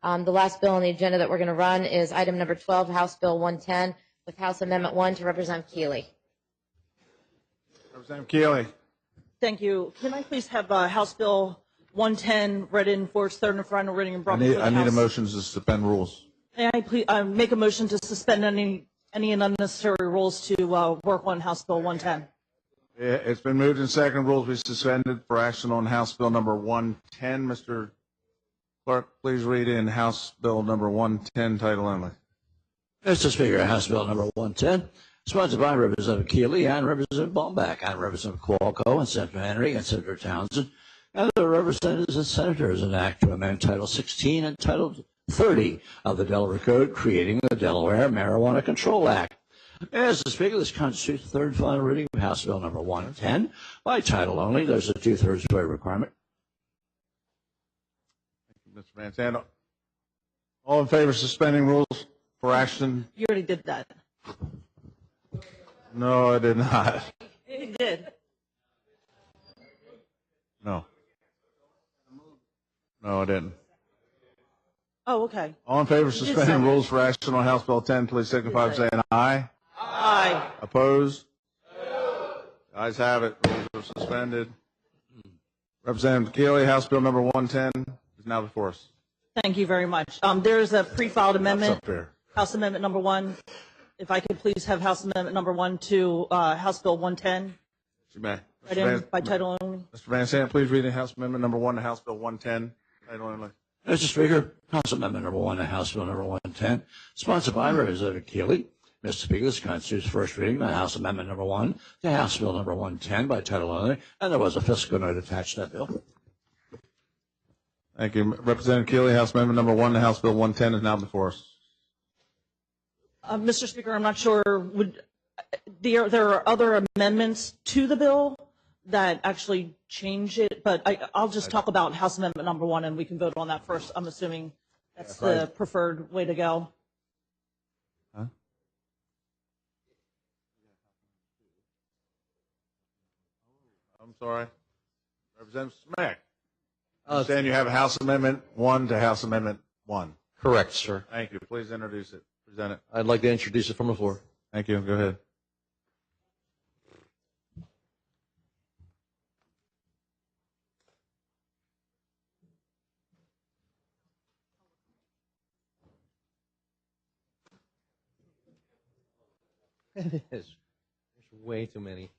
The last bill on the agenda that we're going to run is item number 12, House Bill 110, with House Amendment 1 to Representative Keeley. Representative Keeley. Thank you. Can I please have House Bill 110 read in for its third and final reading and brought before the House? I need a motion to suspend rules. May I please make a motion to suspend any unnecessary rules to work on House Bill 110? It's been moved and second. Rules be suspended for action on House Bill number 110. Mr. Clerk, please read in House Bill number 110, title only. Mr. Speaker, House Bill number 110, sponsored by Representative Keeley and Representative Baumback and Representative Qualco and Senator Henry and Senator Townsend and the representatives and senators, an act to amend Title 16 and Title 30 of the Delaware Code, creating the Delaware Marijuana Control Act. Mr. Speaker, this constitutes the third and final reading of House Bill number 110 by title only. There's a 2/3 vote requirement. Thank you, Mr. Van Zandt. All in favor of suspending rules for action? You already did that. No, I did not. You did. No. No, I didn't. Oh, okay. All in favor of suspending rules for action on House Bill 10, please signify by saying aye. Aye. Opposed? No. Ayes have it. Rules are suspended. Representative Keeley, House Bill number 110 is now before us. Thank you very much. There is a pre-filed amendment, That's up there. House Amendment number 1. If I could please have House Amendment number 1 to House Bill 110. You may. Read in by title only. Mr. Van Zandt, please read in House Amendment number 1 to House Bill 110, title only. Mr. Speaker, House Amendment number 1 and House Bill number 110, sponsored by Representative Keeley. Mr. Speaker, this constitutes first reading of House Amendment number 1 to House Bill number 110 by title only, and there was a fiscal note attached to that bill. Thank you. Representative Keeley, House Amendment number 1 to House Bill 110 is now before us. Mr. Speaker, I'm not sure, there are other amendments to the bill that actually change it, but I'll just talk about House Amendment number 1 and we can vote on that first. I'm assuming that's the preferred way to go. Huh? I'm sorry. Representative Smack. I understand you have House Amendment 1 to House Amendment 1. Correct, sir. Thank you. Please introduce it. Present it. I'd like to introduce it from the floor. Thank you. Go ahead. It is. There's way too many.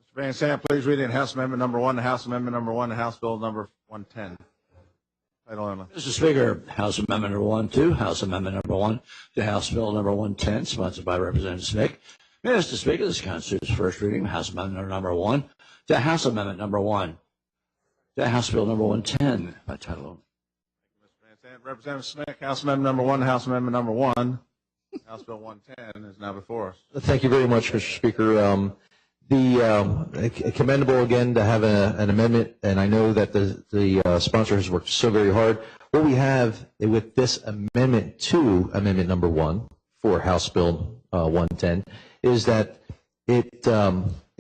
Mr. Van Zandt, please read in House Amendment number 1 to House Amendment number 1 to House Bill number 110. Title only. Mr. Speaker, House Amendment number 1 to House Amendment number 1 to House Bill number 110, sponsored by Representative Smick. Mr. Speaker, this constitutes first reading of House Amendment number 1 to House Amendment number 1 to House Bill number 110 by title only. Mr. Van Zandt, Representative Smick, House Amendment number 1 to House Amendment number 1. House Bill 110 is now before us. Thank you very much, Mr. Speaker. Commendable again to have an amendment, and I know that the sponsor has worked so very hard. What we have with this amendment to Amendment number 1 for House Bill 110 is that it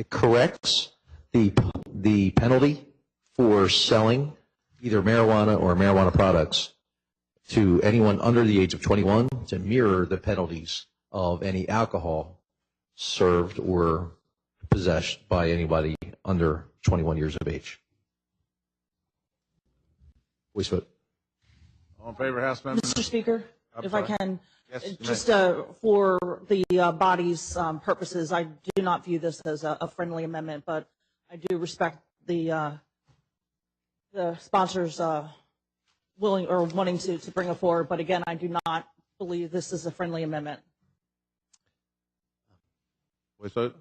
corrects the penalty for selling either marijuana or marijuana products to anyone under the age of 21 to mirror the penalties of any alcohol served or possessed by anybody under 21 years of age. Voice vote. All in favor of House Amendment? Mr. Speaker, if I can, Yes, just for the body's purposes, I do not view this as a friendly amendment, but I do respect the sponsor's willing or wanting to bring it forward, but again, I do not believe this is a friendly amendment. Voice vote?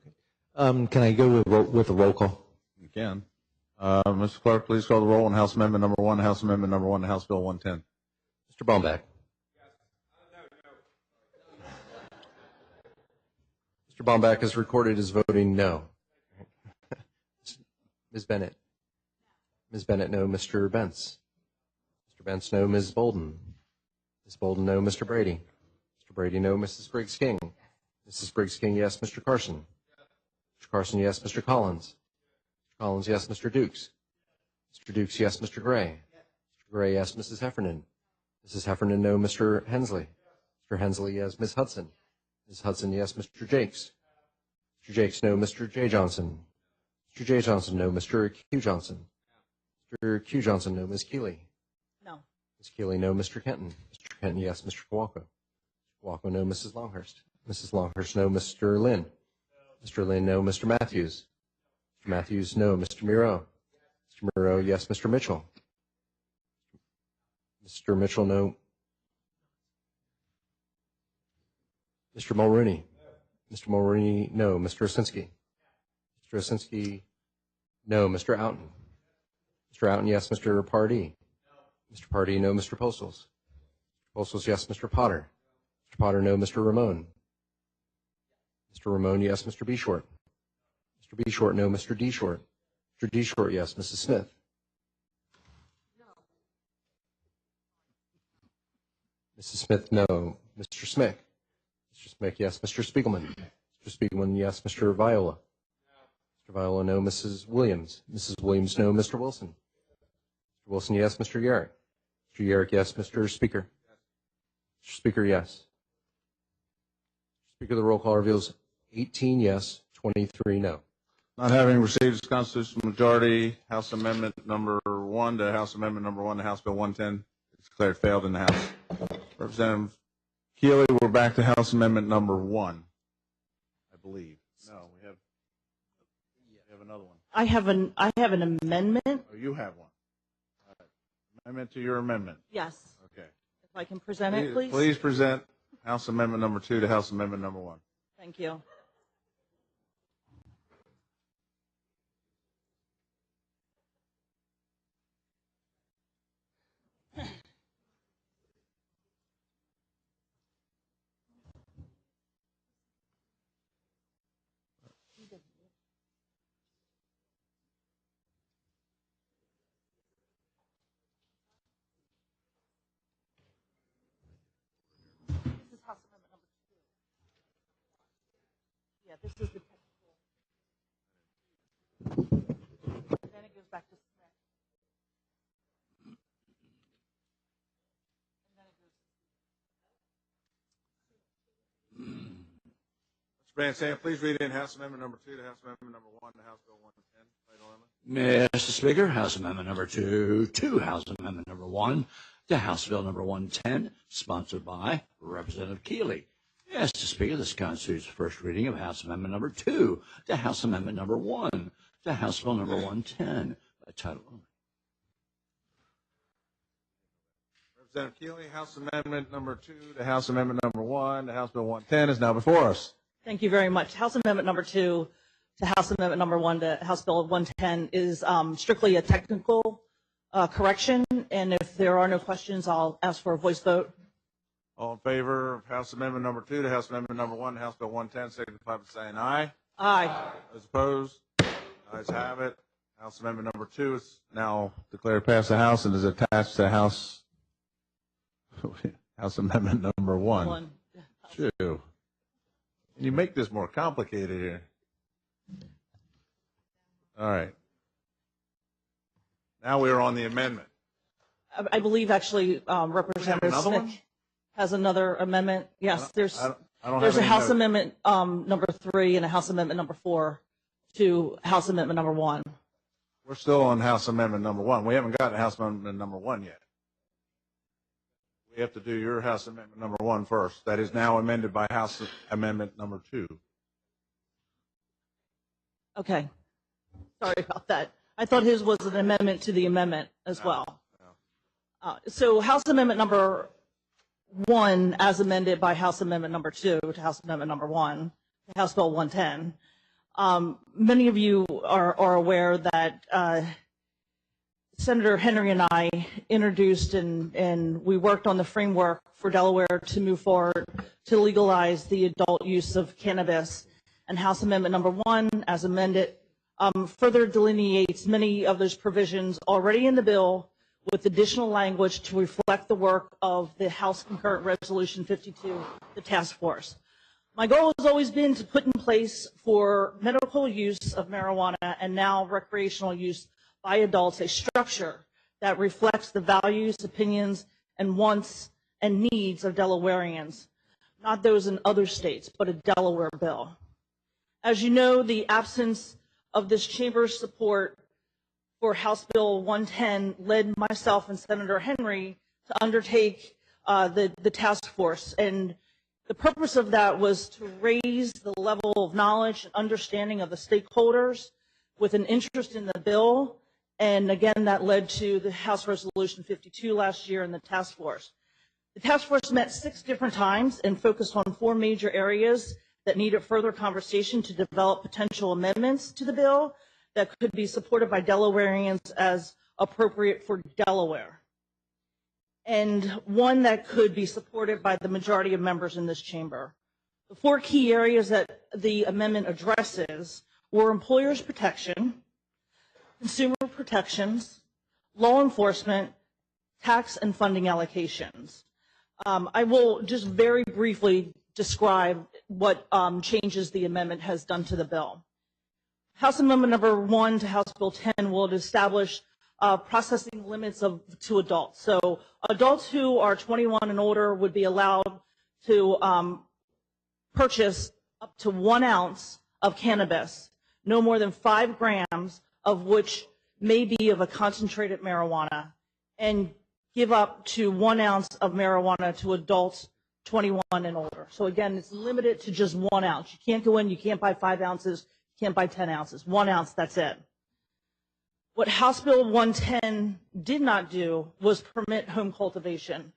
Can I go with a roll call? You can. Mr. Clerk, please call the roll on House Amendment number 1, House Amendment number 1, to House Bill 110. Mr. Bomback. Mr. Bomback is recorded as voting no. Ms. Bennett. Ms. Bennett, no. Mr. Bence. Mr. Bence, no. Ms. Bolden. Ms. Bolden, no. Mr. Brady. Mr. Brady, no. Mrs. Briggs-King. Mrs. Briggs-King, yes. Mr. Carson. Mr. Carson, yes. Mr. Collins. Mr. Collins, yes. Mr. Dukes. Mr. Dukes, yes. Mr. Gray. Mr. Gray, yes. Mrs. Heffernan. Mrs. Heffernan, no. Mr. Hensley. Mr. Hensley, yes. Ms. Hudson. Ms. Hudson, yes. Mr. Jakes. Mr. Jakes, no. Mr. J. Johnson. Mr. J. Johnson, no. Mr. Q. Johnson. Mr. Q. Johnson, no. Ms. Keeley. No. Ms. Keeley, no. Mr. Kenton. Mr. Kenton, yes. Mr. Kowalko. Kowalko, no. Mrs. Longhurst. Mrs. Longhurst, no. Mr. Lynn. Mr. Lynn, no. Mr. Matthews. Mr. Matthews, no. Mr. Miro. Mr. Miro, yes. Mr. Mitchell. Mr. Mitchell, no. Mr. Mulrooney. Mr. Mulrooney, no. Mr. Osinski. Mr. Osinski, no. Mr. Outen. Mr. Outen, yes. Mr. Pardee. Mr. Pardee, no. Mr. Postles. Mr. Postles, yes. Mr. Potter. Mr. Potter, no. Mr. Ramon. Mr. Ramon, yes. Mr. B. Short. Mr. B. Short, no. Mr. D. Short. Mr. D. Short, yes. Mrs. Smith. Mrs. Smith, no. Mr. Smick. Mr. Smick, yes. Mr. Spiegelman. Mr. Spiegelman, yes. Mr. Viola. Mr. Viola, no. Mrs. Williams. Mrs. Williams, no. Mr. Wilson. Mr. Wilson, yes. Mr. Yerrick. Mr. Yerrick, yes. Mr. Speaker. Mr. Speaker, yes. Speaker, the roll call reveals 18 yes, 23 no. Not having received its constitutional majority, House Amendment number 1 to House Amendment number 1 to House Bill 110 is declared failed in the House. Representative Keeley, we're back to House Amendment number 1, I believe. No, we have another one. I have an amendment. Oh, you have one. All right. Amendment to your amendment. Yes. Okay. If I can present it, please. Please present House Amendment number 2 to House Amendment number 1. Thank you. Yeah, this is the technical. Then it goes back to Smith. And then it goes. Mr. Van Zandt, please read in House Amendment number 2 to House Amendment number 1 to House Bill 110. Title only. Mr. Speaker, House Amendment number 2 to House Amendment number 1 to House Bill number 110, sponsored by Representative Keeley. Yes, Mr. Speaker, this constitutes the first reading of House Amendment number 2 to House Amendment number 1 to House Bill number 110 by title only. Representative Keeley, House Amendment number 2 to House Amendment number 1 to House Bill 110 is now before us. Thank you very much. House Amendment number 2 to House Amendment number 1 to House Bill 110 is strictly a technical correction, and if there are no questions, I'll ask for a voice vote. All in favor of House Amendment number 2 to House Amendment number 1 to House Bill 110, signify by saying aye. Aye. Those opposed? Ayes have it. House Amendment number 2 is now declared passed the House and is attached to House Amendment number 1. Shoo. Can you make this more complicated here? All right. Now we're on the amendment. I believe actually Representative another one? Smith has another amendment. Yes, there's I don't a have any House notes. Amendment number 3 and a House Amendment number 4 to House Amendment number 1. We're still on House Amendment number 1. We haven't gotten to House Amendment number 1 yet. We have to do your House Amendment number 1 first. That is now amended by House Amendment number 2. Okay. Sorry about that. I thought his was an amendment to the amendment as well. So House Amendment number 1, as amended by House Amendment number 2 to House Amendment number 1, House Bill 110. Many of you are aware that Senator Henry and I introduced and we worked on the framework for Delaware to move forward to legalize the adult use of cannabis. And House Amendment number 1, as amended, further delineates many of those provisions already in the bill with additional language to reflect the work of the House Concurrent Resolution 52, the task force. My goal has always been to put in place for medical use of marijuana and now recreational use by adults a structure that reflects the values, opinions, and wants and needs of Delawareans, not those in other states, but a Delaware bill. As you know, the absence of this chamber's support for House Bill 110 led myself and Senator Henry to undertake the task force. And the purpose of that was to raise the level of knowledge and understanding of the stakeholders with an interest in the bill. And again, that led to the House Resolution 52 last year and the task force. The task force met 6 different times and focused on 4 major areas that needed further conversation to develop potential amendments to the bill that could be supported by Delawareans as appropriate for Delaware, and one that could be supported by the majority of members in this chamber. The 4 key areas that the amendment addresses were employers' protection, consumer protections, law enforcement, tax and funding allocations. I will just very briefly describe what changes the amendment has done to the bill. House Amendment number 1 to House Bill 10 will establish processing limits to adults. So adults who are 21 and older would be allowed to purchase up to 1 ounce of cannabis, no more than 5 grams of which may be of a concentrated marijuana, and give up to 1 ounce of marijuana to adults 21 and older. So again, it's limited to just 1 ounce. You can't go in, you can't buy 5 ounces, you can't buy 10 ounces. 1 ounce, that's it. What House Bill 110 did not do was permit home cultivation.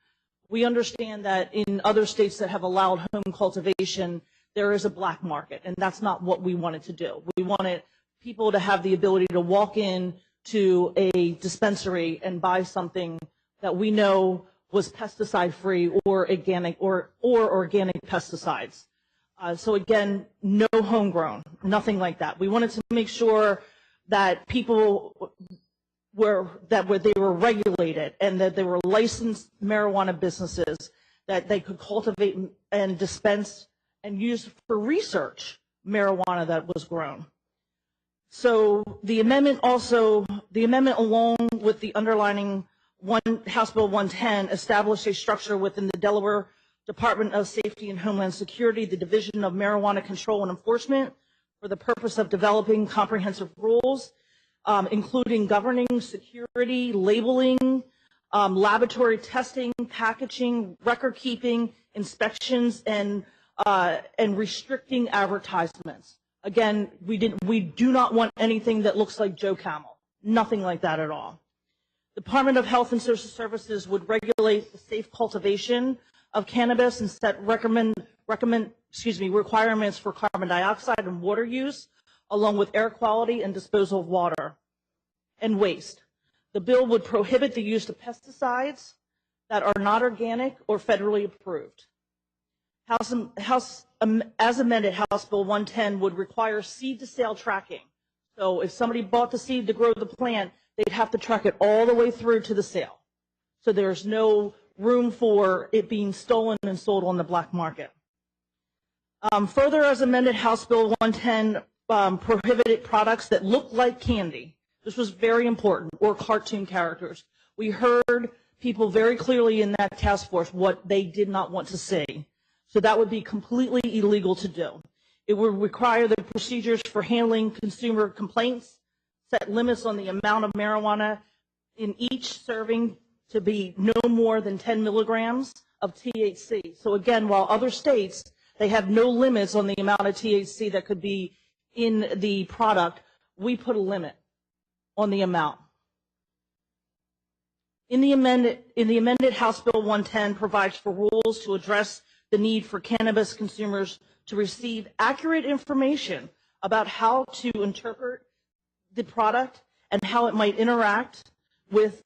We understand that in other states that have allowed home cultivation, there is a black market, and that's not what we wanted to do. We wanted people to have the ability to walk in to a dispensary and buy something that we know was pesticide-free or organic or organic pesticides. So again, no homegrown, nothing like that. We wanted to make sure that people they were regulated and that they were licensed marijuana businesses, that they could cultivate and dispense and use for research marijuana that was grown. So the amendment along with the underlining House Bill 110 established a structure within the Delaware Department of Safety and Homeland Security, the Division of Marijuana Control and Enforcement, for the purpose of developing comprehensive rules, including governing security, labeling, laboratory testing, packaging, record keeping, inspections, and restricting advertisements. Again, we do not want anything that looks like Joe Camel. Nothing like that at all. The Department of Health and Social Services would regulate the safe cultivation of cannabis and set requirements for carbon dioxide and water use, along with air quality and disposal of water and waste. The bill would prohibit the use of pesticides that are not organic or federally approved. As amended, House Bill 110 would require seed-to-sale tracking. So if somebody bought the seed to grow the plant, they'd have to track it all the way through to the sale. So there's no room for it being stolen and sold on the black market. Further, as amended, House Bill 110 prohibited products that look like candy. This was very important, or cartoon characters. We heard people very clearly in that task force what they did not want to see. So that would be completely illegal to do. It would require the procedures for handling consumer complaints, set limits on the amount of marijuana in each serving to be no more than 10 milligrams of THC. So again, while other states, they have no limits on the amount of THC that could be in the product, we put a limit on the amount. In the amended House Bill 110 provides for rules to address the need for cannabis consumers to receive accurate information about how to interpret the product and how it might interact with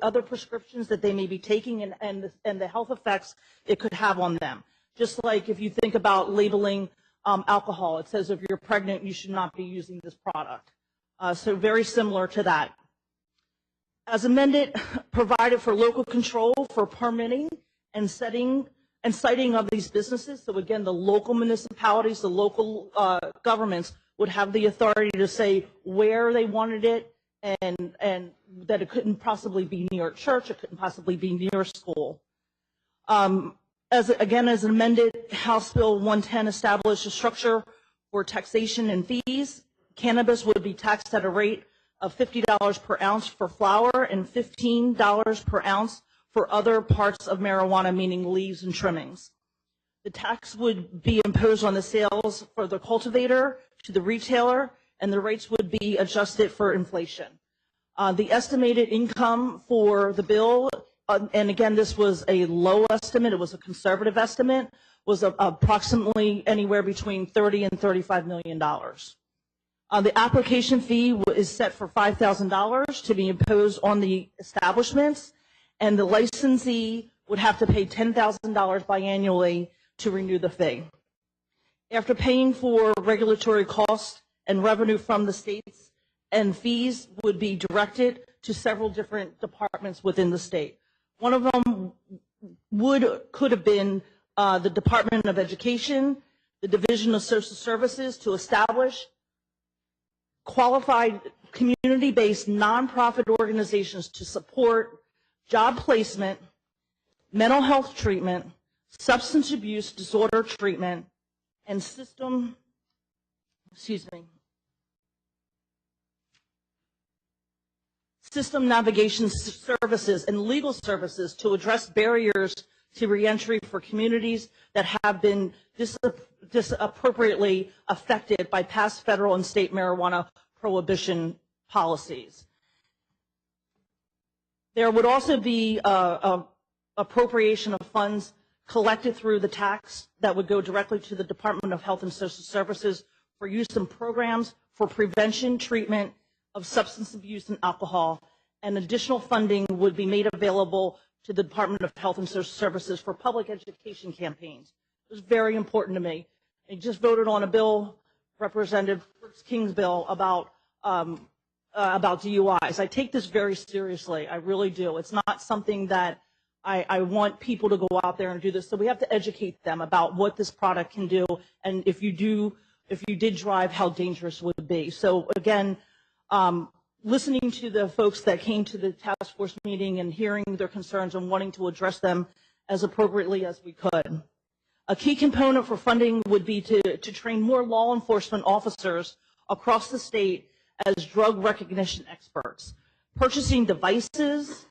other prescriptions that they may be taking and the health effects it could have on them. Just like if you think about labeling alcohol, it says if you're pregnant, you should not be using this product. So very similar to that. As amended, provided for local control for permitting and citing of these businesses. So again, the local municipalities, the local governments would have the authority to say where they wanted it and that it couldn't possibly be near a church, it couldn't possibly be near a school. As amended, House Bill 110 established a structure for taxation and fees. Cannabis would be taxed at a rate of $50 per ounce for flower and $15 per ounce for other parts of marijuana, meaning leaves and trimmings. The tax would be imposed on the sales for the cultivator to the retailer, and the rates would be adjusted for inflation. The estimated income for the bill, and again, this was a low estimate, it was a conservative estimate, was approximately anywhere between $30 and $35 million. The application fee is set for $5,000 to be imposed on the establishments, and the licensee would have to pay $10,000 biannually to renew the fee. After paying for regulatory costs and revenue from the states, and fees would be directed to several different departments within the state. One of them could have been the Department of Education, the Division of Social Services, to establish qualified community-based nonprofit organizations to support job placement, mental health treatment, substance abuse disorder treatment, and system navigation services and legal services to address barriers to reentry for communities that have been disappropriately affected by past federal and state marijuana prohibition policies. There would also be appropriation of funds collected through the tax that would go directly to the Department of Health and Social Services for use in programs for prevention, treatment of substance abuse and alcohol, and additional funding would be made available to the Department of Health and Social Services for public education campaigns. It was very important to me. They just voted on a bill, Representative King's bill, about DUIs. I take this very seriously. I really do. It's not something that I want people to go out there and do this. So we have to educate them about what this product can do, and if you did drive, how dangerous it would be. So again, listening to the folks that came to the task force meeting and hearing their concerns and wanting to address them as appropriately as we could. A key component for funding would be to train more law enforcement officers across the state as drug recognition experts, purchasing devices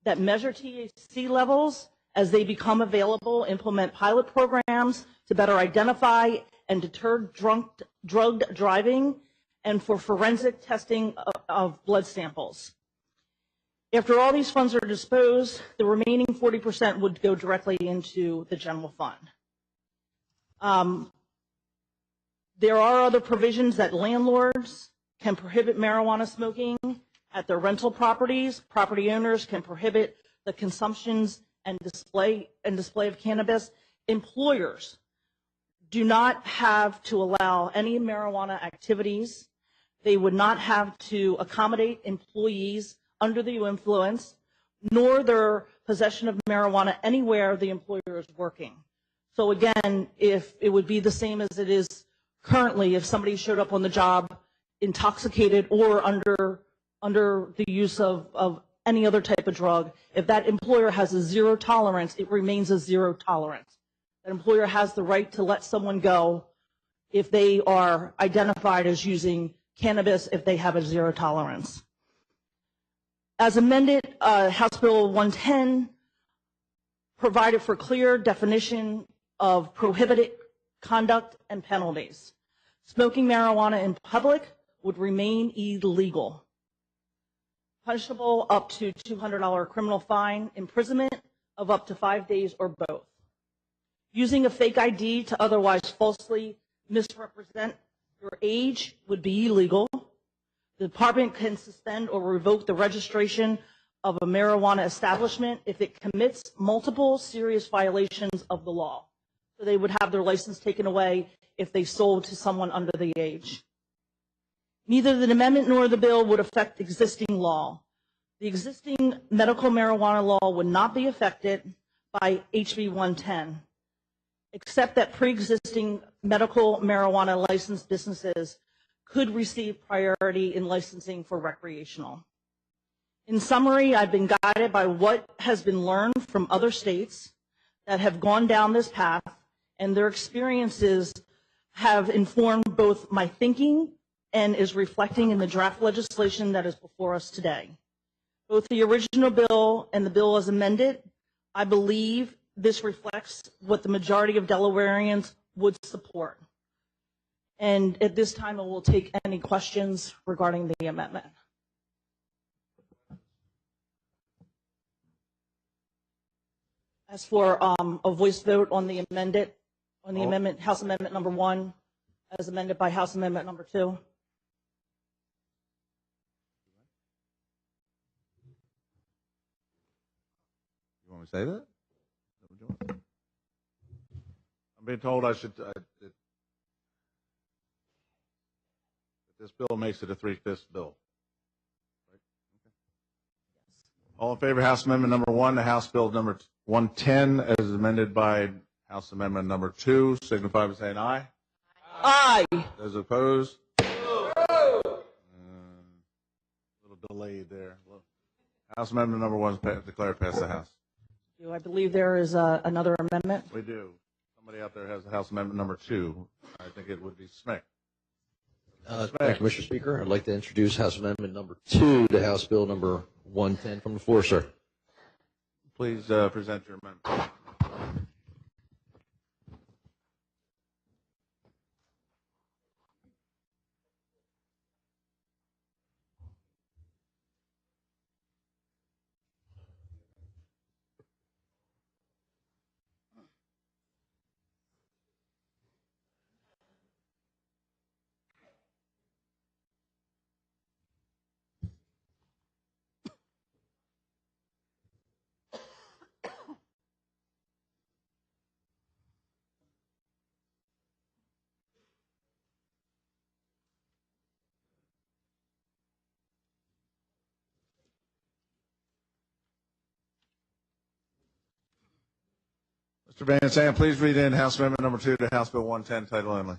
that measure THC levels as they become available, implement pilot programs to better identify and deter drug driving, and for forensic testing of blood samples. After all these funds are disposed, the remaining 40% would go directly into the general fund. There are other provisions that landlords can prohibit marijuana smoking at their rental properties. Property owners can prohibit the consumptions and display of cannabis. Employers do not have to allow any marijuana activities. They would not have to accommodate employees under the influence, nor their possession of marijuana anywhere the employer is working. So again, if it would be the same as it is currently, if somebody showed up on the job intoxicated or under the use of any other type of drug, if that employer has a zero tolerance, it remains a zero tolerance. That employer has the right to let someone go if they are identified as using cannabis, if they have a zero tolerance. As amended, House Bill 110 provided for clear definition of prohibited conduct and penalties. Smoking marijuana in public would remain illegal. punishable up to $200 criminal fine, imprisonment of up to 5 days, or both. Using a fake ID to otherwise falsely misrepresent your age would be illegal. The department can suspend or revoke the registration of a marijuana establishment if it commits multiple serious violations of the law. So they would have their license taken away if they sold to someone under the age. Neither the amendment nor the bill would affect existing law. The existing medical marijuana law would not be affected by HB 110, except that pre-existing medical marijuana licensed businesses could receive priority in licensing for recreational. In summary, I've been guided by what has been learned from other states that have gone down this path, and their experiences have informed both my thinking and is reflecting in the draft legislation that is before us today. Both the original bill and the bill as amended, I believe this reflects what the majority of Delawareans would support. And at this time, I will take any questions regarding the amendment. As for a voice vote on the amendment, House Amendment number 1, as amended by House Amendment number 2. You want me to say that? I'm being told I should. That this bill makes it a 3/5 bill. Right? Okay. All in favor of House Amendment number 1 to House Bill number 110 as amended by House Amendment number 2, signify by saying aye. Aye. Those opposed? Little delayed there. House Amendment number 1 is declared passed the House. I believe there is another amendment. We do. Somebody out there has House Amendment number 2. I think it would be Smick. Thank you, Mr. Speaker. I'd like to introduce House Amendment number 2 to House Bill number 110 from the floor, sir. Please present your amendment. Mr. Van Zandt, please read in House Amendment number 2 to House Bill 110, title only.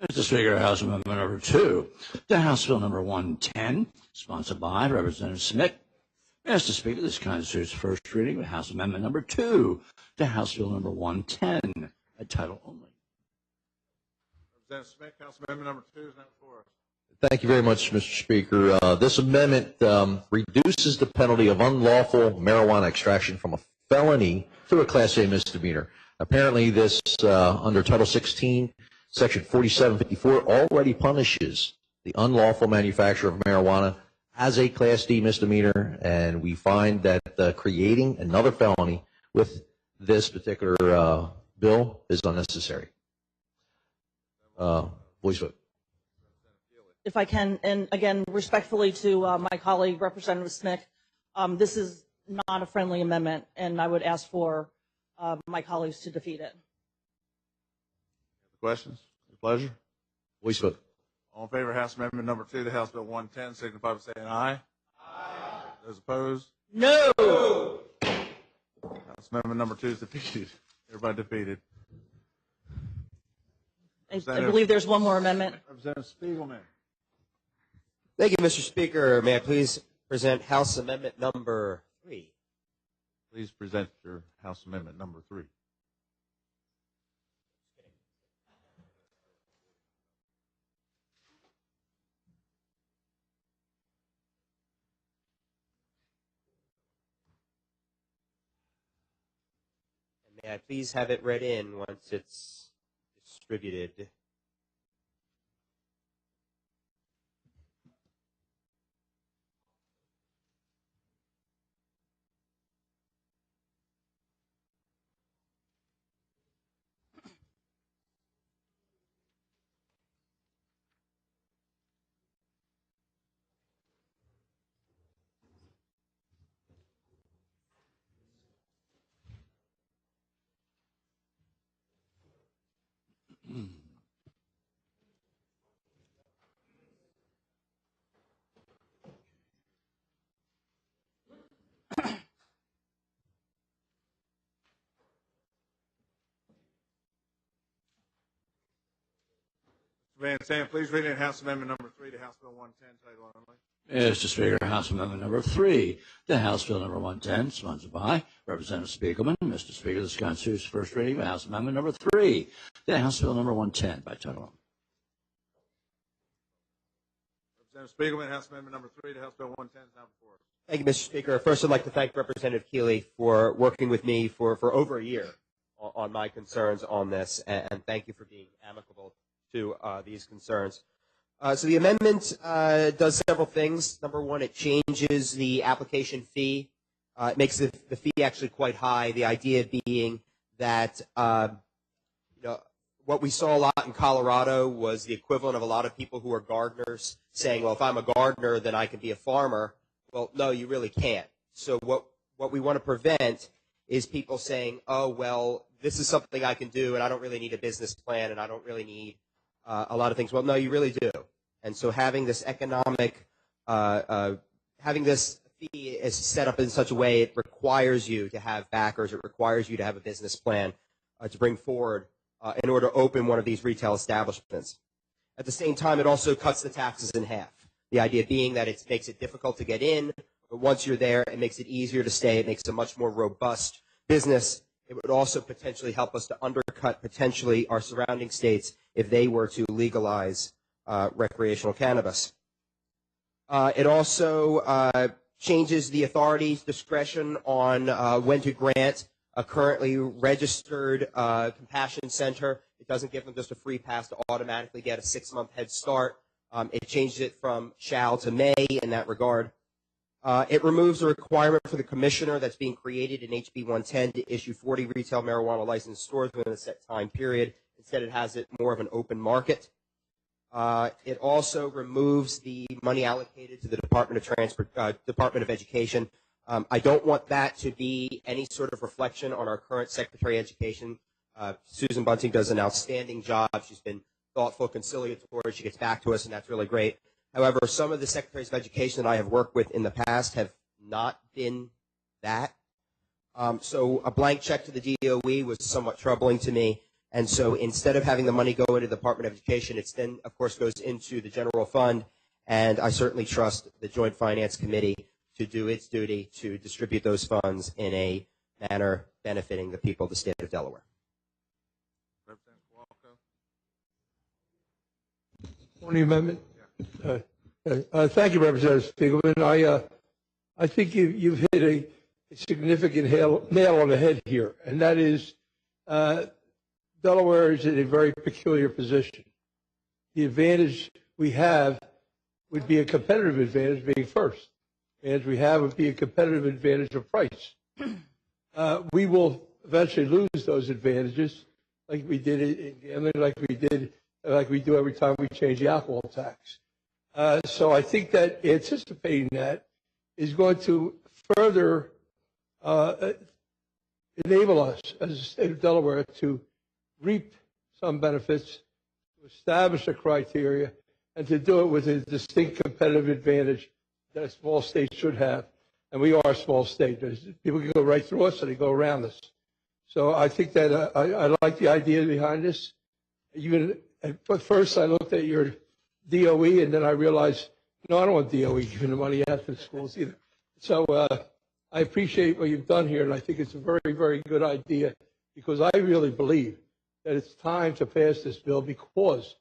Mr. Speaker, House Amendment number 2 to House Bill number 110, sponsored by Representative Smith. Mr. Speaker, this constitutes first reading of House Amendment number 2 to House Bill number 110, a title only. Representative Smith, House Amendment number 2 is now before us. Thank you very much, Mr. Speaker. This amendment reduces the penalty of unlawful marijuana extraction from a felony to a Class A misdemeanor. Apparently, this, under Title 16, Section 4754, already punishes the unlawful manufacture of marijuana as a Class D misdemeanor, and we find that creating another felony with this particular bill is unnecessary. Voice vote. If I can, and again, respectfully to my colleague, Representative Smith, this is not a friendly amendment, and I would ask for my colleagues to defeat it. Questions? Your pleasure. Voice vote. All in favor of House Amendment number 2 to House Bill 110, signify by saying aye. Aye. Those opposed? No. House Amendment number 2 is defeated. Everybody defeated. I believe there's one more amendment. Representative Spiegelman. Thank you, Mr. Speaker. May I please present House Amendment number 3? Please present your House Amendment number 3. And may I please have it read in once it's distributed? Van Zandt, please read in House Amendment number 3 to House Bill 110, title only. Mr. Speaker, House Amendment number 3 to House Bill number 110, sponsored by Representative Spiegelman. Mr. Speaker, this constitutes first reading of House Amendment number 3 to House Bill number 110 by title only. Representative Spiegelman, House Amendment number 3 to House Bill 110 is now before us. Thank you, Mr. Speaker. First, I'd like to thank Representative Keeley for working with me for over a year on my concerns on this, and thank you for being amicable to these concerns. So the amendment does several things. Number one, it changes the application fee. It makes the fee actually quite high. The idea being that what we saw a lot in Colorado was the equivalent of a lot of people who are gardeners saying, well, if I'm a gardener, then I can be a farmer. Well, no, you really can't. So what we want to prevent is people saying, oh, well, this is something I can do, and I don't really need a business plan, and I don't really need a lot of things. Well, no, you really do. And so having this economic, having this fee is set up in such a way, it requires you to have backers. It requires you to have a business plan to bring forward in order to open one of these retail establishments. At the same time, it also cuts the taxes in half. The idea being that it makes it difficult to get in, but once you're there, it makes it easier to stay. It makes it a much more robust business. It would also potentially help us to undercut potentially our surrounding states if they were to legalize recreational cannabis. It also changes the authority's discretion on when to grant a currently registered compassion center. It doesn't give them just a free pass to automatically get a 6-month head start. It changes it from shall to may in that regard. It removes a requirement for the commissioner that's being created in HB 110 to issue 40 retail marijuana licensed stores within a set time period. Instead, it has it more of an open market. It also removes the money allocated to the Department of Education. I don't want that to be any sort of reflection on our current Secretary of Education. Susan Bunting does an outstanding job. She's been thoughtful, conciliatory. She gets back to us, and that's really great. However, some of the Secretaries of Education that I have worked with in the past have not been that. So a blank check to the DOE was somewhat troubling to me. And so instead of having the money go into the Department of Education, it then, of course, goes into the general fund. And I certainly trust the Joint Finance Committee to do its duty to distribute those funds in a manner benefiting the people of the state of Delaware. Representative Walker. On the amendment. Thank you, Representative Spiegelman. I think you've hit a significant nail on the head here, and that is Delaware is in a very peculiar position. The advantage we have would be a competitive advantage being first. The advantage we have would be a competitive advantage of price. We will eventually lose those advantages like we did in gambling, like we do every time we change the alcohol tax. So I think that anticipating that is going to further enable us as a state of Delaware to reap some benefits, to establish a criteria, and to do it with a distinct competitive advantage that a small state should have. And we are a small state. People can go right through us, or they go around us. So I think that I like the idea behind this. But first, I looked at your DOE, and then I realized, no, I don't want DOE giving the money out to the schools either. So I appreciate what you've done here, and I think it's a very, very good idea, because I really believe that it's time to pass this bill, because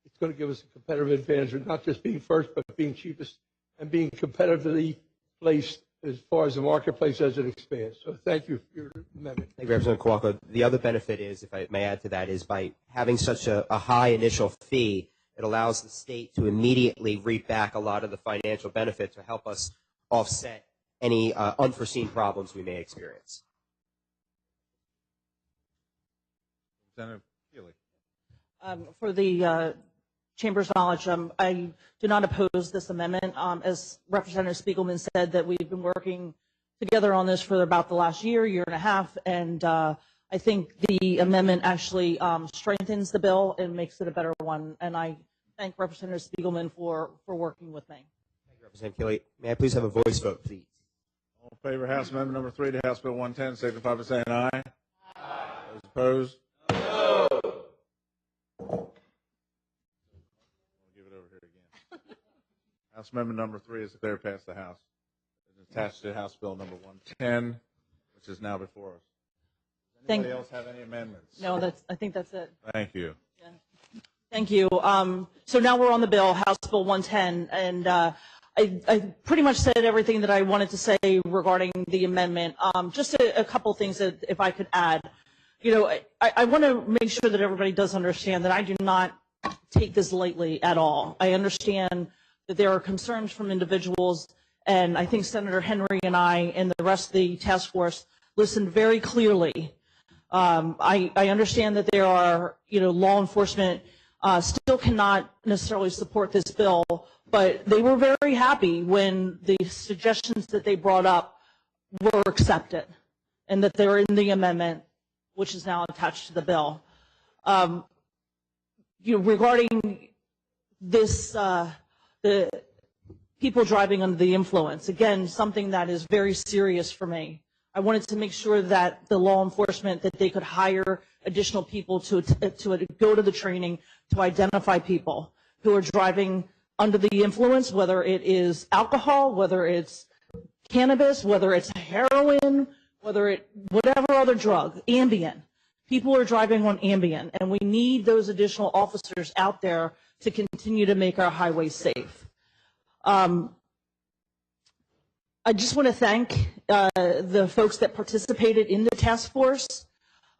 it's going to give us a competitive advantage of not just being first, but being cheapest and being competitively placed as far as the marketplace as it expands. So thank you for your amendment. Thank you, Representative Kowalko. The other benefit is, if I may add to that, is by having such a high initial fee, it allows the state to immediately reap back a lot of the financial benefit to help us offset any unforeseen problems we may experience. Representative Keeley. For the Chamber's knowledge, I do not oppose this amendment. As Representative Spiegelman said, that we've been working together on this for about the last year and a half, and I think the amendment actually strengthens the bill and makes it a better one. And I thank Representative Spiegelman for working with me. Thank you, Representative Keeley. May I please have a voice vote, please? All in favor of House Amendment number 3 to House Bill 110, signify by saying aye. Aye. Those opposed? No. Amendment number 3 is declared passed the House. It's attached to House Bill number 110, which is now before us. Does anybody else have any amendments? No, I think that's it. Thank you. Thank you. So now we're on the bill, House Bill 110, and I pretty much said everything that I wanted to say regarding the amendment. Just a couple things that if I could add. You know, I want to make sure that everybody does understand that I do not take this lightly at all. I understand that there are concerns from individuals, and I think Senator Henry and I and the rest of the task force listened very clearly. I understand that there are, law enforcement still cannot necessarily support this bill, but they were very happy when the suggestions that they brought up were accepted and that they're in the amendment, which is now attached to the bill. Regarding this, the people driving under the influence, again, something that is very serious for me. I wanted to make sure that the law enforcement, that they could hire additional people to go to the training to identify people who are driving under the influence, whether it is alcohol, whether it's cannabis, whether it's heroin, whatever other drug, Ambien. People are driving on Ambien, and we need those additional officers out there to continue to make our highways safe. I just want to thank the folks that participated in the task force.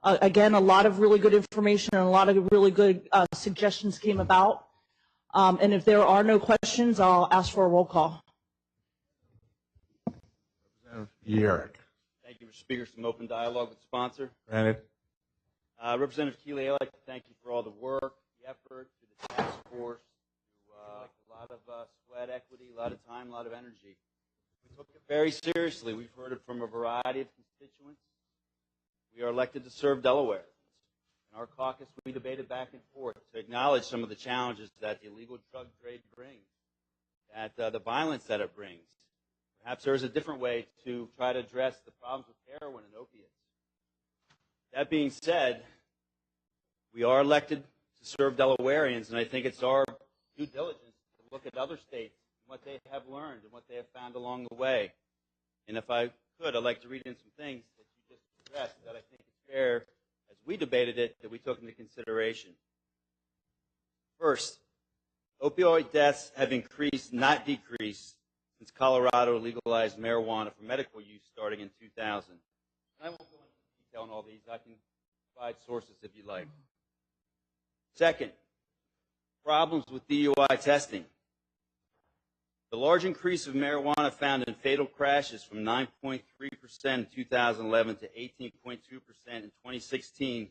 Again, a lot of really good information and a lot of really good suggestions came about. And if there are no questions, I'll ask for a roll call. Representative Yerrick. Thank you, Mr. Speaker. Some open dialogue with the sponsor. Granted. Representative Keeley, I'd like to thank you for all the work, the effort, to the task force, to a lot of sweat equity, a lot of time, a lot of energy. We took it very seriously. We've heard it from a variety of constituents. We are elected to serve Delaware. In our caucus, we debated back and forth to acknowledge some of the challenges that the illegal drug trade brings, that the violence that it brings. Perhaps there is a different way to try to address the problems with heroin and opiates. That being said, we are elected to serve Delawareans, and I think it's our due diligence to look at other states and what they have learned and what they have found along the way. And if I could, I'd like to read in some things that you just addressed that I think it's fair, as we debated it, that we took into consideration. First, opioid deaths have increased, not decreased, since Colorado legalized marijuana for medical use starting in 2000. I won't go into detail on all these. I can provide sources if you like. Second, problems with DUI testing. The large increase of marijuana found in fatal crashes from 9.3% in 2011 to 18.2% in 2016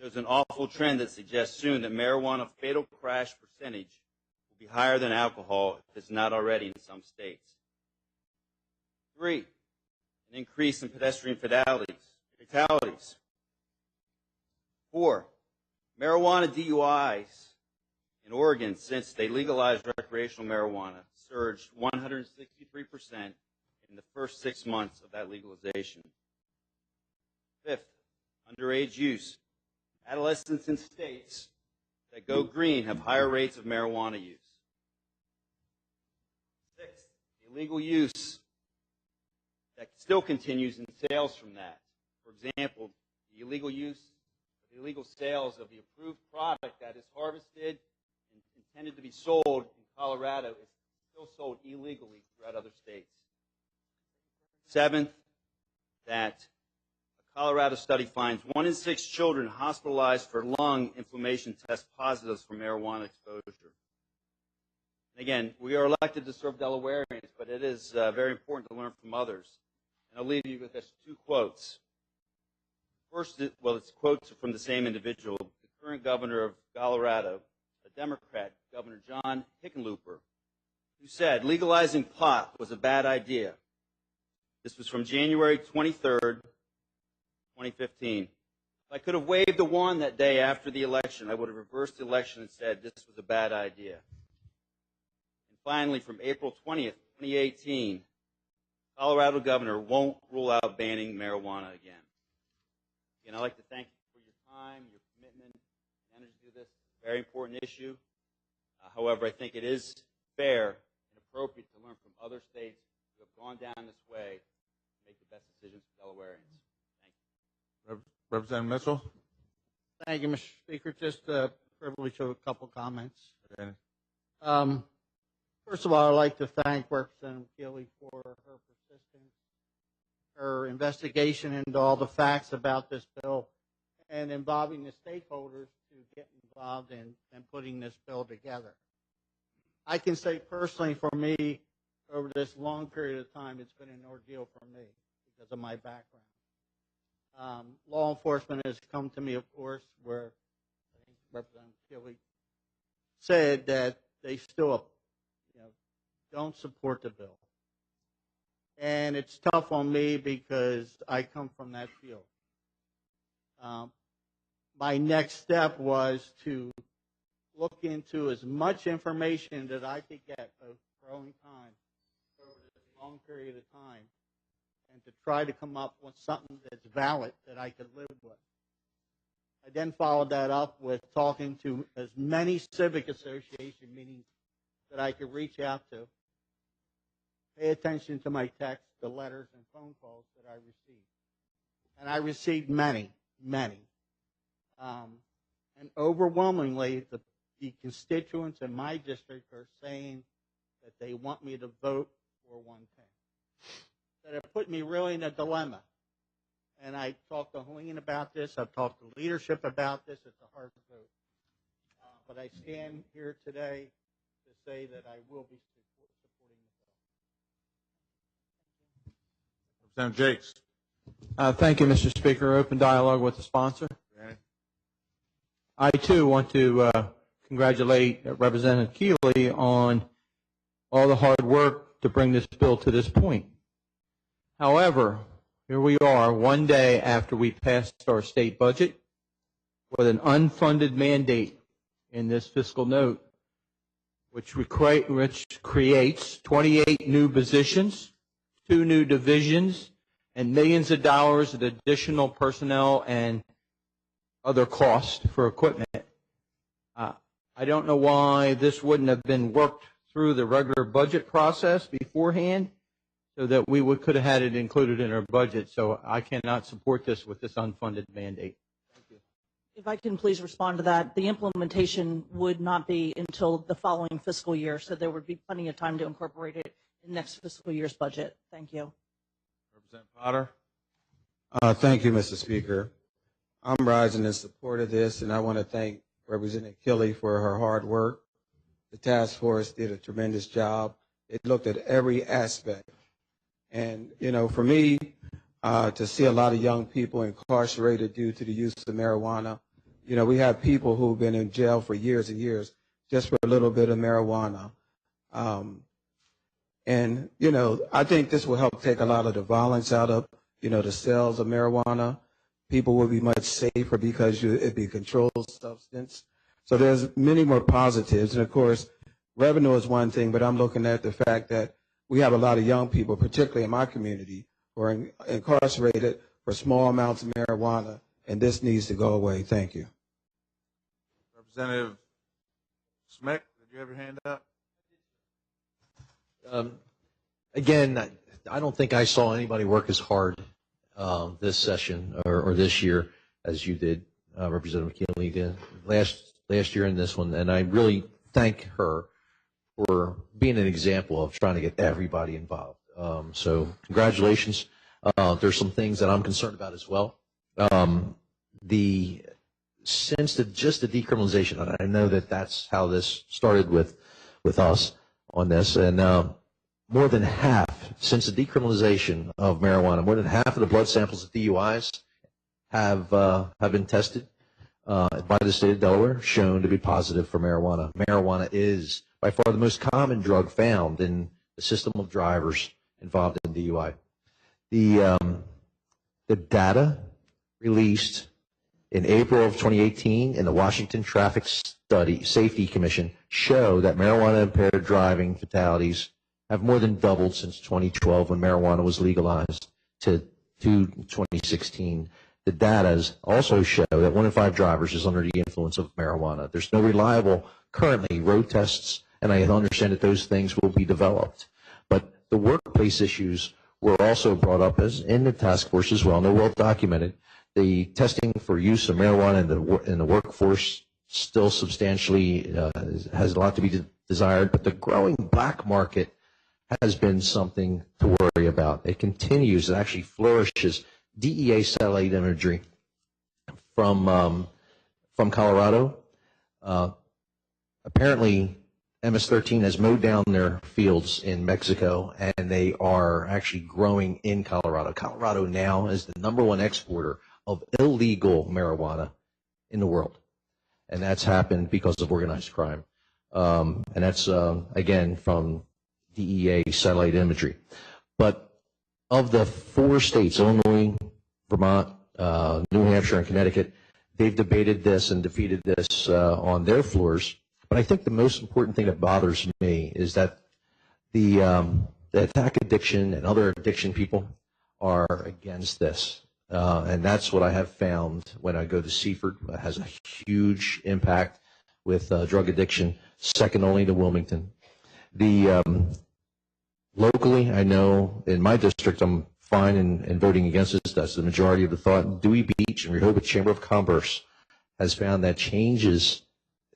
shows an awful trend that suggests soon that marijuana fatal crash percentage will be higher than alcohol if it's not already in some states. 3, an increase in pedestrian fatalities. 4, marijuana DUIs in Oregon since they legalized recreational marijuana surged 163% in the first 6 months of that legalization. 5th, underage use. Adolescents in states that go green have higher rates of marijuana use. 6th, illegal use that still continues in sales from that. For example, the illegal sales of the approved product that is harvested and intended to be sold in Colorado is still sold illegally throughout other states. 7th, that a Colorado study finds 1 in 6 children hospitalized for lung inflammation test positives for marijuana exposure. And again, we are elected to serve Delawareans, but it is very important to learn from others. And I'll leave you with just 2 quotes. First, it's quotes from the same individual, the current governor of Colorado, a Democrat, Governor John Hickenlooper, who said legalizing pot was a bad idea. This was from January 23rd, 2015. If I could have waved a wand that day after the election, I would have reversed the election and said this was a bad idea. And finally, from April 20th, 2018, Colorado governor won't rule out banning marijuana again. Again, I'd like to thank you for your time, your commitment, and energy to this very important issue. However, I think it is fair and appropriate to learn from other states who have gone down this way to make the best decisions for Delawareans. Thank you. Representative Mitchell. Thank you, Mr. Speaker. Just a privilege of a couple comments. Okay. First of all, I'd like to thank Representative Keeley for her persistence, her investigation into all the facts about this bill, and involving the stakeholders to get involved in putting this bill together. I can say personally for me, over this long period of time, it's been an ordeal for me because of my background. Law enforcement has come to me, of course, where I think Representative Keeley said that they still, don't support the bill. And it's tough on me because I come from that field. My next step was to look into as much information that I could get of growing time over this long period of time, and to try to come up with something that's valid that I could live with. I then followed that up with talking to as many civic association meetings that I could reach out to, pay attention to my texts, the letters, and phone calls that I received. And I received many, many. And overwhelmingly, the constituents in my district are saying that they want me to vote for 110. That it put me really in a dilemma. And I talked to Helene about this. I've talked to leadership about this. It's a hard vote. But I stand here today to say that I will be supporting the bill. Representative Jakes. Thank you, Mr. Speaker. Open dialogue with the sponsor. Okay. I, too, want to congratulate Representative Keeley on all the hard work to bring this bill to this point. However, here we are one day after we passed our state budget with an unfunded mandate in this fiscal note, which creates 28 new positions, 2 new divisions, and millions of dollars of additional personnel and other costs for equipment. I don't know why this wouldn't have been worked through the regular budget process beforehand so that we could have had it included in our budget. So I cannot support this with this unfunded mandate. Thank you. If I can please respond to that, the implementation would not be until the following fiscal year, so there would be plenty of time to incorporate it in next fiscal year's budget. Thank you. Representative Potter. Thank you, Mr. Speaker. I'm rising in support of this, and I want to thank Representative Keeley for her hard work. The task force did a tremendous job. It looked at every aspect. And, for me, to see a lot of young people incarcerated due to the use of marijuana, we have people who've been in jail for years and years just for a little bit of marijuana. And, I think this will help take a lot of the violence out of, the sales of marijuana. People will be much safer because it'd be a controlled substance. So there's many more positives. And, of course, revenue is one thing, but I'm looking at the fact that we have a lot of young people, particularly in my community, who are incarcerated for small amounts of marijuana, and this needs to go away. Thank you. Representative Smick, did you have your hand up? Again, I don't think I saw anybody work as hard this session or this year as you did, Representative Keeley did last year in this one, and I really thank her for being an example of trying to get everybody involved. So congratulations. There's some things that I'm concerned about as well. Just the decriminalization, and I know that that's how this started with us on this, and more than half, since the decriminalization of marijuana, more than half of the blood samples of DUIs have been tested by the state of Delaware, shown to be positive for marijuana. Marijuana is by far the most common drug found in the system of drivers involved in DUI. The data released in April of 2018 in the Washington Traffic Safety Commission show that marijuana-impaired driving fatalities have more than doubled since 2012 when marijuana was legalized to 2016. The data also show that 1 in 5 drivers is under the influence of marijuana. There's no reliable, currently, road tests and I understand that those things will be developed. But the workplace issues were also brought up as in the task force as well, and they're well documented. The testing for use of marijuana in the workforce still substantially has a lot to be desired, but the growing black market has been something to worry about. It continues, it actually flourishes. DEA satellite imagery from Colorado. Apparently, MS-13 has mowed down their fields in Mexico, and they are actually growing in Colorado. Colorado now is the #1 exporter of illegal marijuana in the world, and that's happened because of organized crime. And that's, again, from DEA satellite imagery. But of the 4 states, Illinois, Vermont, New Hampshire, and Connecticut, they've debated this and defeated this on their floors. But I think the most important thing that bothers me is that the attack addiction and other addiction people are against this. And that's what I have found when I go to Seaford. It has a huge impact with drug addiction, second only to Wilmington. Locally, I know in my district, I'm fine in voting against this. That's the majority of the thought. Dewey Beach and Rehoboth Chamber of Commerce has found that changes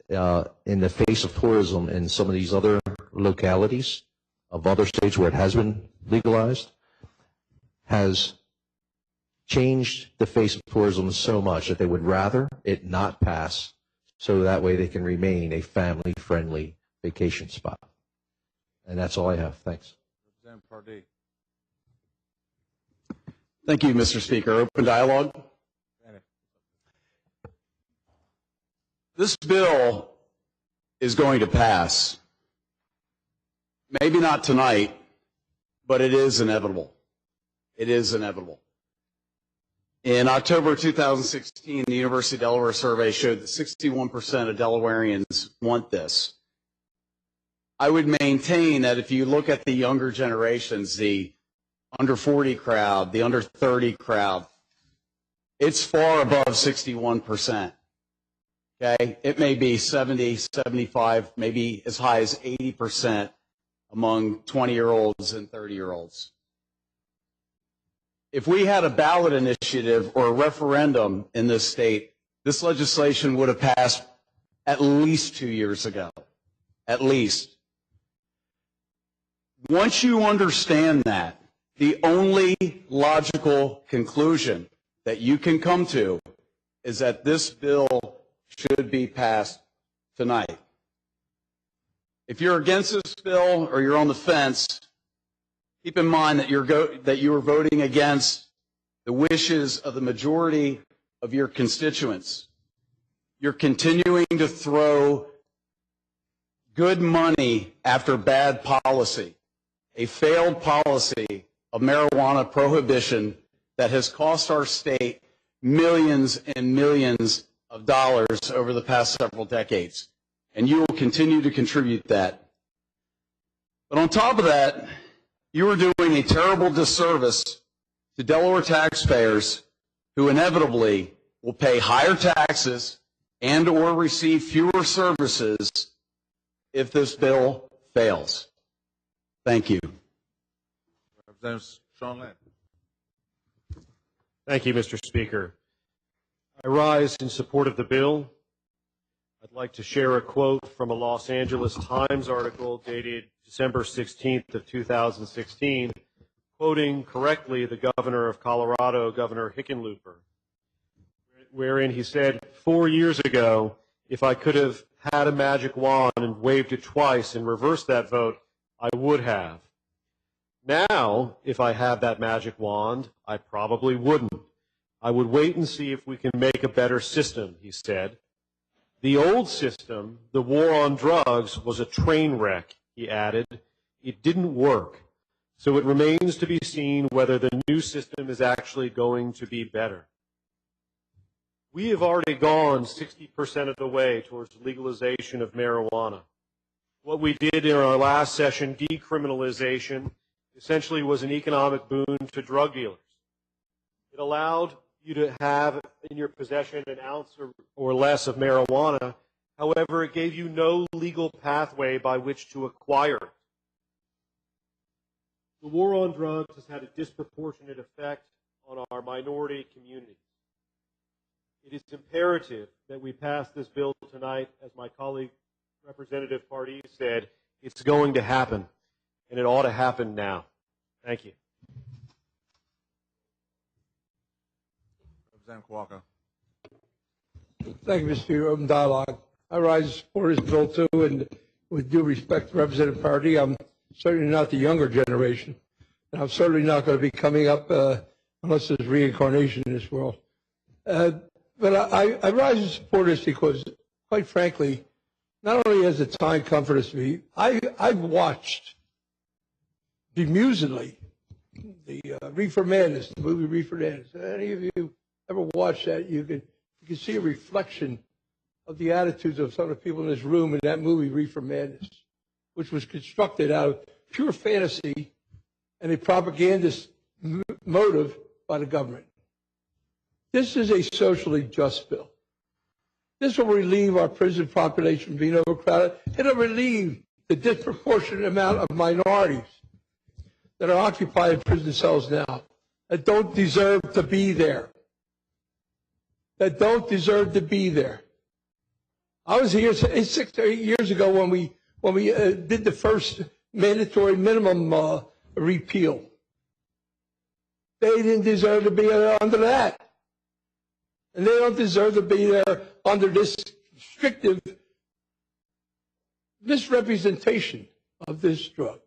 in the face of tourism in some of these other localities of other states where it has been legalized has changed the face of tourism so much that they would rather it not pass so that way they can remain a family-friendly vacation spot. And that's all I have. Thanks. Representative Pardee. Thank you, Mr. Speaker. Open dialogue. This bill is going to pass. Maybe not tonight, but it is inevitable. It is inevitable. In October 2016, the University of Delaware survey showed that 61% of Delawareans want this. I would maintain that if you look at the younger generations, the under 40 crowd, the under 30 crowd, it's far above 61%. Okay? It may be 70, 75, maybe as high as 80% among 20-year-olds and 30-year-olds. If we had a ballot initiative or a referendum in this state, this legislation would have passed at least 2 years ago. At least. Once you understand that, the only logical conclusion that you can come to is that this bill should be passed tonight. If you're against this bill or you're on the fence, keep in mind that you are voting against the wishes of the majority of your constituents. You're continuing to throw good money after bad policy, a failed policy of marijuana prohibition that has cost our state millions and millions of dollars over the past several decades. And you will continue to contribute that. But on top of that, you are doing a terrible disservice to Delaware taxpayers who inevitably will pay higher taxes and or receive fewer services if this bill fails. Thank you. Representative Sean Land. Thank you, Mr. Speaker. I rise in support of the bill. I'd like to share a quote from a Los Angeles Times article dated December 16th of 2016, quoting correctly the governor of Colorado, Governor Hickenlooper, wherein he said, 4 years ago, if I could have had a magic wand and waved it twice and reversed that vote, I would have. Now, if I have that magic wand, I probably wouldn't. I would wait and see if we can make a better system, he said. The old system, the war on drugs, was a train wreck, he added. It didn't work. So it remains to be seen whether the new system is actually going to be better. We have already gone 60% of the way towards legalization of marijuana. What we did in our last session, decriminalization, essentially was an economic boon to drug dealers. It allowed you to have in your possession an ounce or less of marijuana However, it gave you no legal pathway by which to acquire it. The war on drugs has had a disproportionate effect on our minority communities. It is imperative that we pass this bill tonight. As my colleague, Representative Pardee, said, it's going to happen, and it ought to happen now. Thank you. Representative Kowalko. Thank you, Mr. Speaker. Open dialogue. I rise to support this bill too, and with due respect to Representative Pardee, I'm certainly not the younger generation, and I'm certainly not going to be coming up unless there's reincarnation in this world. But I rise to support this because, quite frankly, not only has the time come for this to be, I've watched bemusedly the Reefer Madness, the movie Reefer Madness. Any of you ever watched that? You can see a reflection of the attitudes of some of the people in this room in that movie Reefer Madness, which was constructed out of pure fantasy and a propagandist motive by the government. This is a socially just bill. This will relieve our prison population from being overcrowded. It'll relieve the disproportionate amount of minorities that are occupying prison cells now that don't deserve to be there. That don't deserve to be there. I was here 6 to 8 years ago when we did the first mandatory minimum repeal. They didn't deserve to be under that. And they don't deserve to be there under this restrictive misrepresentation of this drug.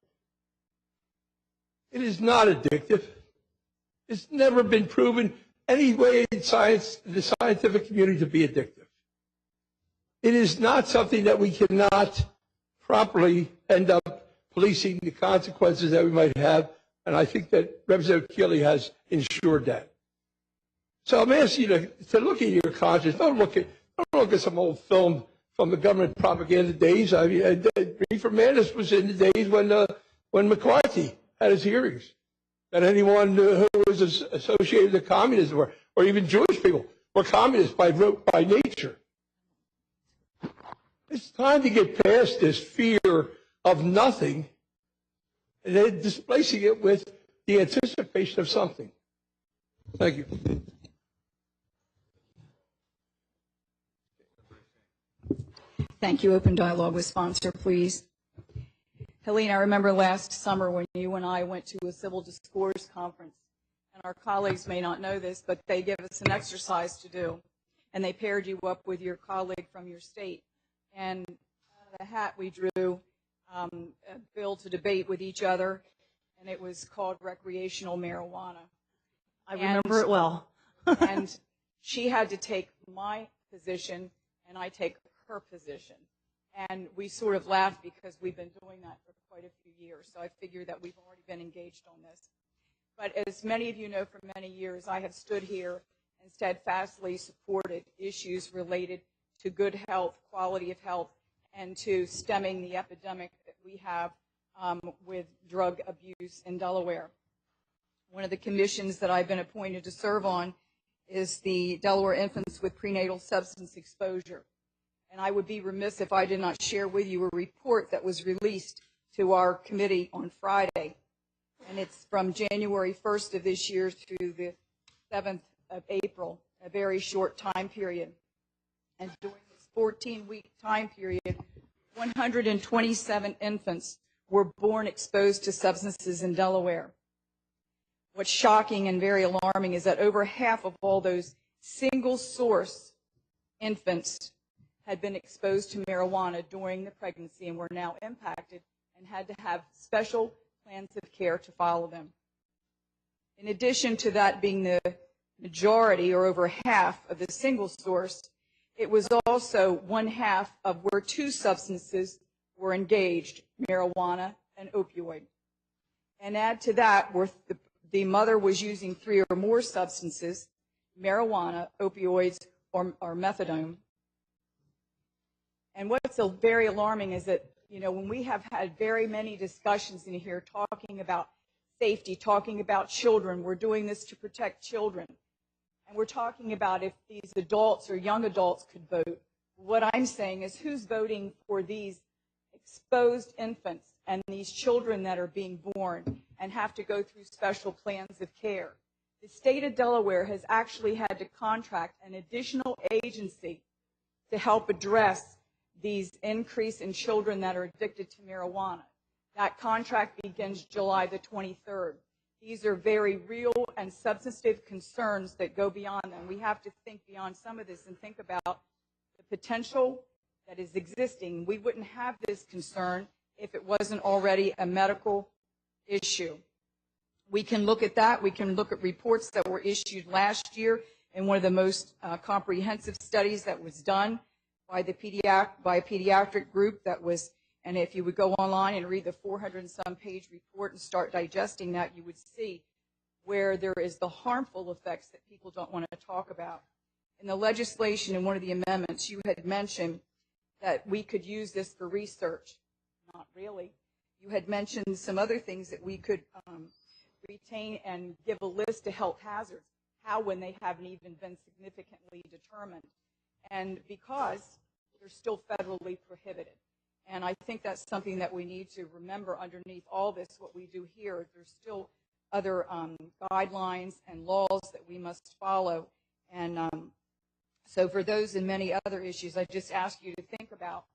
It is not addictive. It's never been proven any way in science, the scientific community, to be addictive. It is not something that we cannot properly end up policing the consequences that we might have, and I think that Representative Keeley has ensured that. So I'm asking you to look at your conscience. Don't look at some old film from the government propaganda days. I mean, Reefer Madness was in the days when McCarthy had his hearings. That anyone who was associated with communism or even Jewish people were communists by nature. It's time to get past this fear of nothing and then displacing it with the anticipation of something. Thank you. Thank you. Open dialogue with sponsor, please. Helene, I remember last summer when you and I went to a civil discourse conference, and our colleagues may not know this, but they give us an exercise to do, and they paired you up with your colleague from your state. And out of the hat we drew a bill to debate with each other, and it was called recreational marijuana. I remember it well. And she had to take my position, and I take her position. And we sort of laughed because we've been doing that for quite a few years. So I figure that we've already been engaged on this. But as many of you know, for many years, I have stood here and steadfastly supported issues related to good health, quality of health, and to stemming the epidemic that we have with drug abuse in Delaware. One of the commissions that I've been appointed to serve on is the Delaware Infants with Prenatal Substance Exposure. And I would be remiss if I did not share with you a report that was released to our committee on Friday. And it's from January 1st of this year through the 7th of April, a very short time period. And during this 14-week time period, 127 infants were born exposed to substances in Delaware. What's shocking and very alarming is that over half of all those single-source infants had been exposed to marijuana during the pregnancy and were now impacted and had to have special plans of care to follow them. In addition to that being the majority, or over half, of the single source, it was also 1/2 of where two substances were engaged, marijuana and opioid. And add to that where the mother was using 3 or more substances, marijuana, opioids, or methadone. And what's so very alarming is that, you know, when we have had very many discussions in here talking about safety, talking about children, we're doing this to protect children. And we're talking about if these adults or young adults could vote, What I'm saying is, who's voting for these exposed infants and these children that are being born and have to go through special plans of care? The state of Delaware has actually had to contract an additional agency to help address these increase in children that are addicted to marijuana. That contract begins July the 23rd. These are very real and substantive concerns that go beyond them. We have to think beyond some of this and think about the potential that is existing. We wouldn't have this concern if it wasn't already a medical issue. We can look at that. We can look at reports that were issued last year in one of the most comprehensive studies that was done by a pediatric group that was, and if you would go online and read the 400 and some page report and start digesting that, you would see where there is the harmful effects that people don't want to talk about. In the legislation, in one of the amendments, you had mentioned that we could use this for research. Not really. You had mentioned some other things that we could retain and give a list of health hazards, how when they haven't even been significantly determined, and because they're still federally prohibited. And I think that's something that we need to remember underneath all this, what we do here. There's still other guidelines and laws that we must follow. And so for those and many other issues, I just ask you to think about,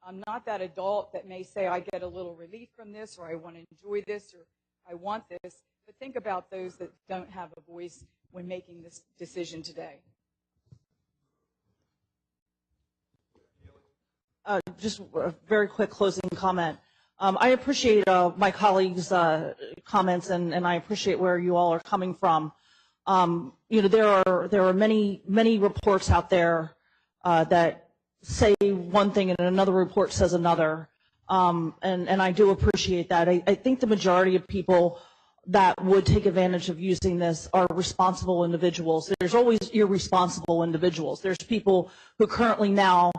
I'm not that adult that may say I get a little relief from this, or I want to enjoy this, or I want this, but think about those that don't have a voice when making this decision today. Just a very quick closing comment. I appreciate my colleagues' comments, and I appreciate where you all are coming from. There are many reports out there that say one thing and another report says another, and I do appreciate that. I think the majority of people that would take advantage of using this are responsible individuals. There's always irresponsible individuals. There's people who currently now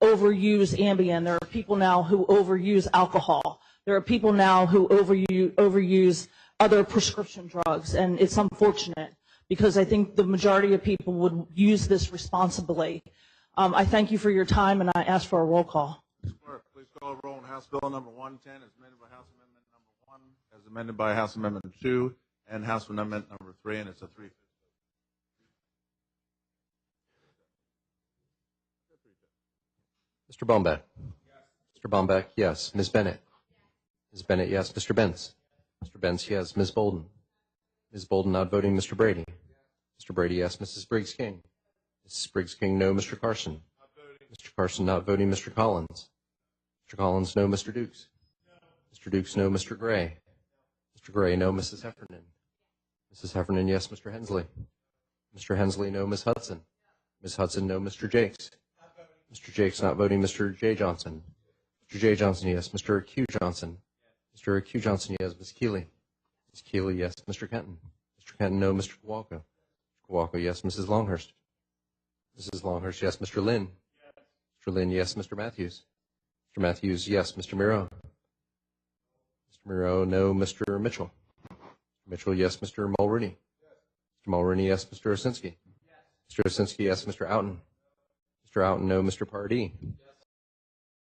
overuse Ambien. There are people now who overuse alcohol. There are people now who overuse other prescription drugs, and it's unfortunate because I think the majority of people would use this responsibly. I thank you for your time, and I ask for a roll call. Clerk, please call roll on House Bill number 110 as amended by House Amendment number 1, as amended by House Amendment 2, and House Amendment number 3, and it's a 3-5. Mr. Bombeck? Mr. Bombeck, yes. Ms. Bennett? Ms. Bennett, yes. Mr. Benz? Mr. Benz, yes. Ms. Bolden? Ms. Bolden not voting. Mr. Brady? Mr. Brady, yes. Mrs. Briggs King? Mrs. Briggs King, no. Mr. Carson? Mr. Carson not voting. Mr. Collins? Mr. Collins, no. Mr. Dukes? Mr. Dukes, no. Mr. Gray? Mr. Gray, no. Mrs. Heffernan? Mrs. Heffernan, yes. Mr. Hensley? Mr. Hensley, no. Ms. Hudson? Ms. Hudson, no. Mr. Jakes? Mr. Jakes not voting. Mr. J. Johnson? Mr. J. Johnson, yes. Mr. Q. Johnson? Mr. Q. Johnson, yes. Ms. Keeley? Ms. Keeley, yes. Mr. Kenton? Mr. Kenton, no. Mr. Kowalko? Mr. Kowalko, yes. Mrs. Longhurst? Mrs. Longhurst, yes. Mr. Lynn? Mr. Lynn, yes. Mr. Matthews? Mr. Matthews, yes. Mr. Miro? Mr. Miro, no. Mr. Mitchell? Mr. Mitchell, yes. Mr. Mulrooney? Mr. Mulrooney, yes. Mr. Osinski? Mr. Osinski, yes. Mr. Outen? Mr. Outen, no. Mr. Pardee?